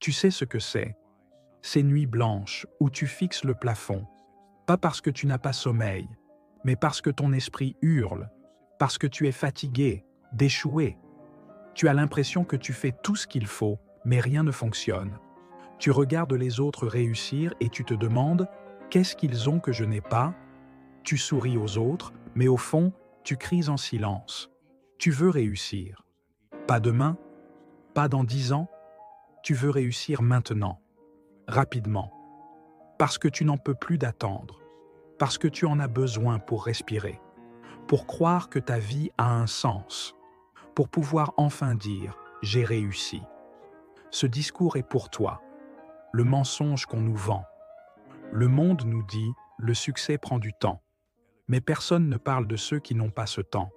Tu sais ce que c'est. Ces nuits blanches où tu fixes le plafond, pas parce que tu n'as pas sommeil, mais parce que ton esprit hurle, parce que tu es fatigué, d'échouer. Tu as l'impression que tu fais tout ce qu'il faut, mais rien ne fonctionne. Tu regardes les autres réussir et tu te demandes « Qu'est-ce qu'ils ont que je n'ai pas ?» Tu souris aux autres, mais au fond, tu cries en silence. Tu veux réussir. Pas demain, pas dans 10 ans, tu veux réussir maintenant, rapidement. Parce que tu n'en peux plus d'attendre. Parce que tu en as besoin pour respirer. Pour croire que ta vie a un sens. Pour pouvoir enfin dire « j'ai réussi ». Ce discours est pour toi. Le mensonge qu'on nous vend. Le monde nous dit « le succès prend du temps ». Mais personne ne parle de ceux qui n'ont pas ce temps.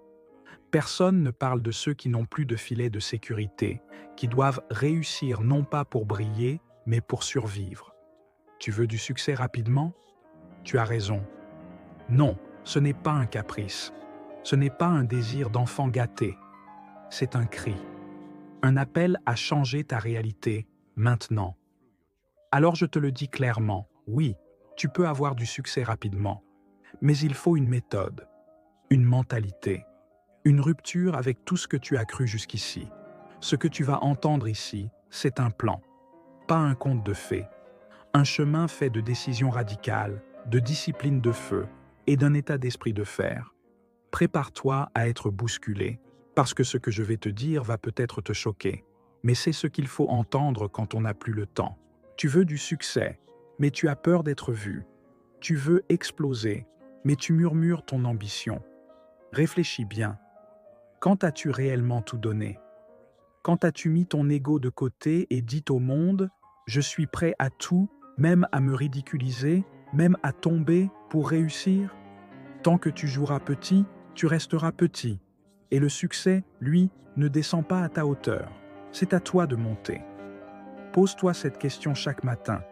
Personne ne parle de ceux qui n'ont plus de filet de sécurité, qui doivent réussir non pas pour briller, mais pour survivre. Tu veux du succès rapidement? Tu as raison. Non, ce n'est pas un caprice. Ce n'est pas un désir d'enfant gâté. C'est un cri. Un appel à changer ta réalité, maintenant. Alors je te le dis clairement, oui, tu peux avoir du succès rapidement. Mais il faut une méthode, une mentalité, une rupture avec tout ce que tu as cru jusqu'ici. Ce que tu vas entendre ici, c'est un plan, pas un conte de fées. Un chemin fait de décisions radicales, de discipline de feu et d'un état d'esprit de fer. Prépare-toi à être bousculé, parce que ce que je vais te dire va peut-être te choquer. Mais c'est ce qu'il faut entendre quand on n'a plus le temps. Tu veux du succès, mais tu as peur d'être vu. Tu veux exploser, mais tu murmures ton ambition. Réfléchis bien. Quand as-tu réellement tout donné? Quand as-tu mis ton ego de côté et dit au monde « Je suis prêt à tout, même à me ridiculiser, même à tomber pour réussir ?» Tant que tu joueras petit, tu resteras petit. Et le succès, lui, ne descend pas à ta hauteur. C'est à toi de monter. Pose-toi cette question chaque matin.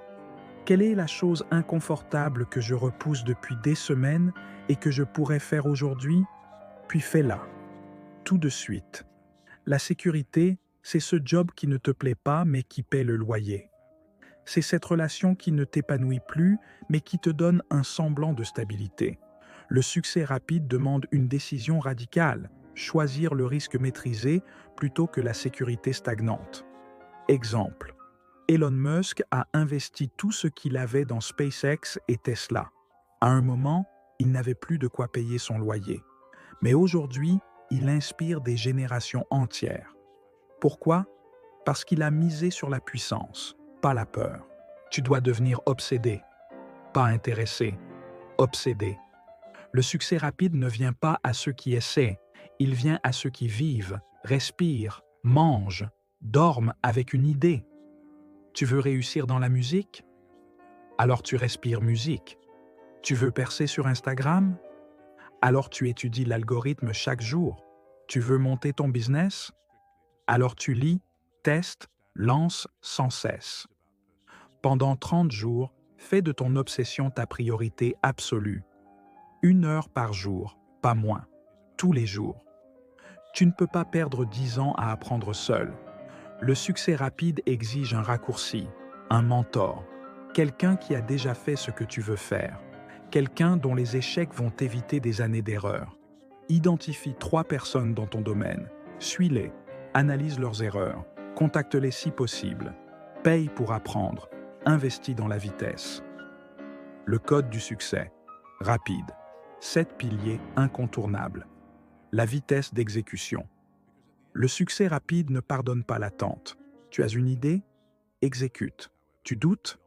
Quelle est la chose inconfortable que je repousse depuis des semaines et que je pourrais faire aujourd'hui? Puis fais-la. Tout de suite. La sécurité, c'est ce job qui ne te plaît pas mais qui paie le loyer. C'est cette relation qui ne t'épanouit plus mais qui te donne un semblant de stabilité. Le succès rapide demande une décision radicale, choisir le risque maîtrisé plutôt que la sécurité stagnante. Exemple. Elon Musk a investi tout ce qu'il avait dans SpaceX et Tesla. À un moment, il n'avait plus de quoi payer son loyer. Mais aujourd'hui, il inspire des générations entières. Pourquoi? Parce qu'il a misé sur la puissance, pas la peur. Tu dois devenir obsédé, pas intéressé, obsédé. Le succès rapide ne vient pas à ceux qui essaient, il vient à ceux qui vivent, respirent, mangent, dorment avec une idée. Tu veux réussir dans la musique? Alors tu respires musique. Tu veux percer sur Instagram? Alors tu étudies l'algorithme chaque jour. Tu veux monter ton business? Alors tu lis, testes, lances sans cesse. Pendant 30 jours, fais de ton obsession ta priorité absolue. 1 heure par jour, pas moins, tous les jours. Tu ne peux pas perdre 10 ans à apprendre seul. Le succès rapide exige un raccourci, un mentor, quelqu'un qui a déjà fait ce que tu veux faire, quelqu'un dont les échecs vont éviter des années d'erreurs. Identifie 3 personnes dans ton domaine, suis-les, analyse leurs erreurs, contacte-les si possible, paye pour apprendre, investis dans la vitesse. Le code du succès, rapide, 7 piliers incontournables. La vitesse d'exécution. Le succès rapide ne pardonne pas l'attente. Tu as une idée? Exécute. Tu doutes?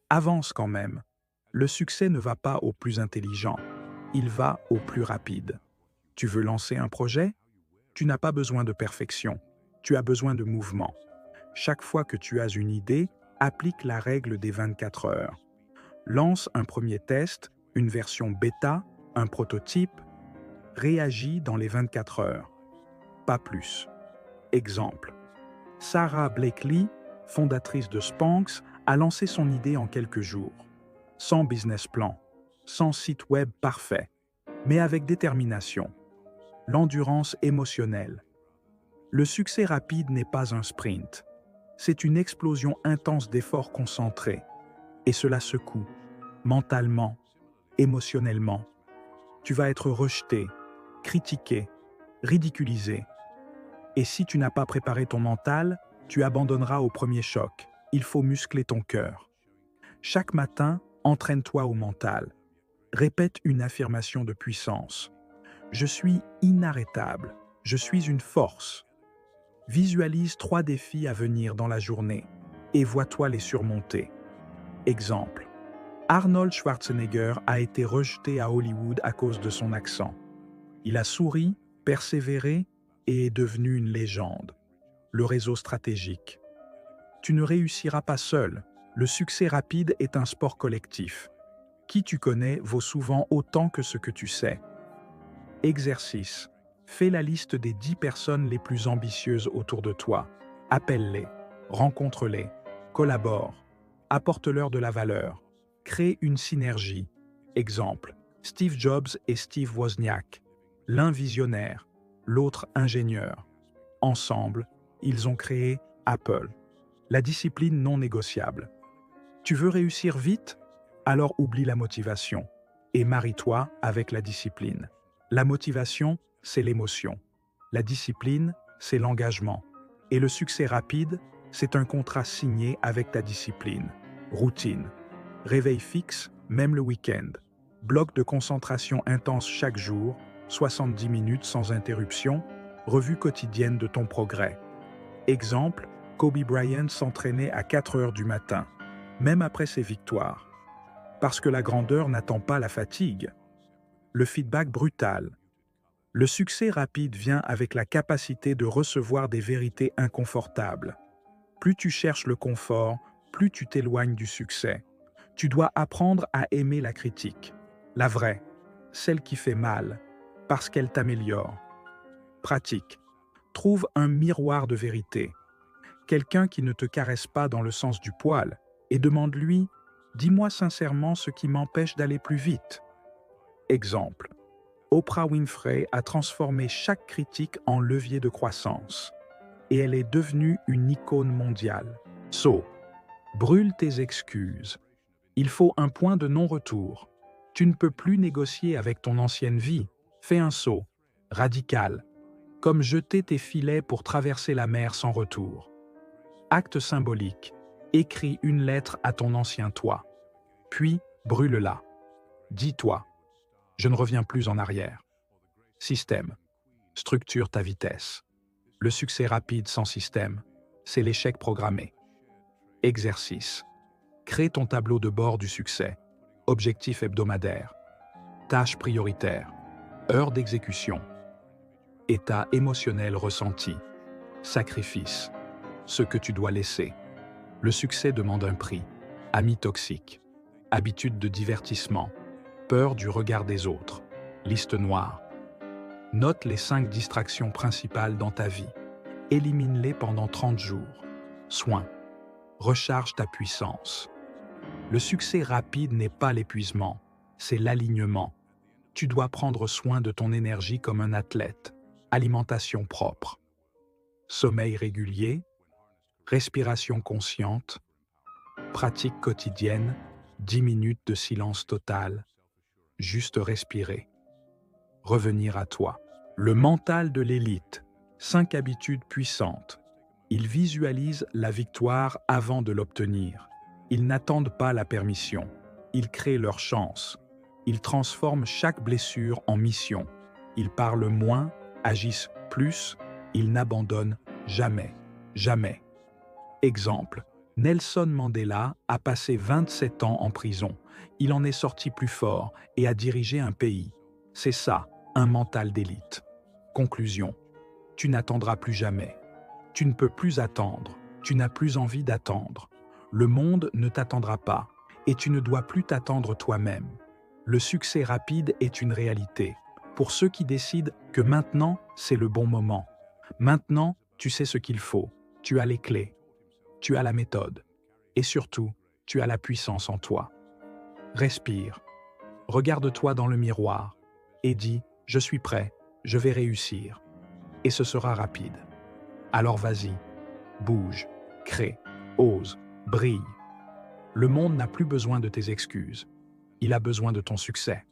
Avance quand même. Le succès ne va pas au plus intelligent, il va au plus rapide. Tu veux lancer un projet? Tu n'as pas besoin de perfection, tu as besoin de mouvement. Chaque fois que tu as une idée, applique la règle des 24 heures. Lance un premier test, une version bêta, un prototype. Réagis dans les 24 heures. Pas plus. Exemple. Sarah Blakely, fondatrice de Spanx, a lancé son idée en quelques jours. Sans business plan, sans site web parfait, mais avec détermination. L'endurance émotionnelle. Le succès rapide n'est pas un sprint. C'est une explosion intense d'efforts concentrés. Et cela secoue, mentalement, émotionnellement. Tu vas être rejeté, critiqué, ridiculisé. Et si tu n'as pas préparé ton mental, tu abandonneras au premier choc. Il faut muscler ton cœur. Chaque matin, entraîne-toi au mental. Répète une affirmation de puissance. Je suis inarrêtable. Je suis une force. Visualise 3 défis à venir dans la journée et vois-toi les surmonter. Exemple. Arnold Schwarzenegger a été rejeté à Hollywood à cause de son accent. Il a souri, persévéré et est devenu une légende. Le réseau stratégique. Tu ne réussiras pas seul. Le succès rapide est un sport collectif. Qui tu connais vaut souvent autant que ce que tu sais. Exercice. Fais la liste des 10 personnes les plus ambitieuses autour de toi. Appelle-les, rencontre-les, collabore, apporte-leur de la valeur. Crée une synergie. Exemple. Steve Jobs et Steve Wozniak. L'un visionnaire, l'autre ingénieur. Ensemble, ils ont créé Apple. La discipline non négociable. Tu veux réussir vite? Alors oublie la motivation et marie-toi avec la discipline. La motivation, c'est l'émotion. La discipline, c'est l'engagement. Et le succès rapide, c'est un contrat signé avec ta discipline. Routine. Réveil fixe, même le week-end. Bloc de concentration intense chaque jour, 70 minutes sans interruption, revue quotidienne de ton progrès. Exemple, Kobe Bryant s'entraînait à 4 heures du matin, même après ses victoires. Parce que la grandeur n'attend pas la fatigue. Le feedback brutal. Le succès rapide vient avec la capacité de recevoir des vérités inconfortables. Plus tu cherches le confort, plus tu t'éloignes du succès. Tu dois apprendre à aimer la critique. La vraie, celle qui fait mal, parce qu'elle t'améliore. Pratique. Trouve un miroir de vérité. Quelqu'un qui ne te caresse pas dans le sens du poil et demande-lui « Dis-moi sincèrement ce qui m'empêche d'aller plus vite. » Exemple. Oprah Winfrey a transformé chaque critique en levier de croissance. Et elle est devenue une icône mondiale. Brûle tes excuses. Il faut un point de non-retour. Tu ne peux plus négocier avec ton ancienne vie. Fais un saut. Radical. Comme jeter tes filets pour traverser la mer sans retour. Acte symbolique. Écris une lettre à ton ancien toi. Puis, brûle-la. Dis-toi. Je ne reviens plus en arrière. Système. Structure ta vitesse. Le succès rapide sans système, c'est l'échec programmé. Exercice. Crée ton tableau de bord du succès. Objectif hebdomadaire. Tâches prioritaires. Heure d'exécution. État émotionnel ressenti. Sacrifice. Ce que tu dois laisser. Le succès demande un prix. Amis toxiques. Habitude de divertissement. Peur du regard des autres. Liste noire. Note les 5 distractions principales dans ta vie. Élimine-les pendant 30 jours. Soin. Recharge ta puissance. Le succès rapide n'est pas l'épuisement, c'est l'alignement. Tu dois prendre soin de ton énergie comme un athlète. Alimentation propre. Sommeil régulier. Respiration consciente. Pratique quotidienne. 10 minutes de silence total. Juste respirer. Revenir à toi. Le mental de l'élite. 5 habitudes puissantes. Ils visualisent la victoire avant de l'obtenir. Ils n'attendent pas la permission. Ils créent leur chance. Ils transforment chaque blessure en mission. Ils parlent moins, agissent plus. Ils n'abandonnent jamais. Jamais. Exemple. Nelson Mandela a passé 27 ans en prison. Il en est sorti plus fort et a dirigé un pays. C'est ça, un mental d'élite. Conclusion. Tu n'attendras plus jamais. Tu ne peux plus attendre. Tu n'as plus envie d'attendre. Le monde ne t'attendra pas et tu ne dois plus t'attendre toi-même. Le succès rapide est une réalité. Pour ceux qui décident que maintenant, c'est le bon moment. Maintenant, tu sais ce qu'il faut. Tu as les clés. Tu as la méthode. Et surtout, tu as la puissance en toi. Respire. Regarde-toi dans le miroir et dis « Je suis prêt, je vais réussir. » Et ce sera rapide. Alors vas-y, bouge, crée, ose, brille. Le monde n'a plus besoin de tes excuses. Il a besoin de ton succès.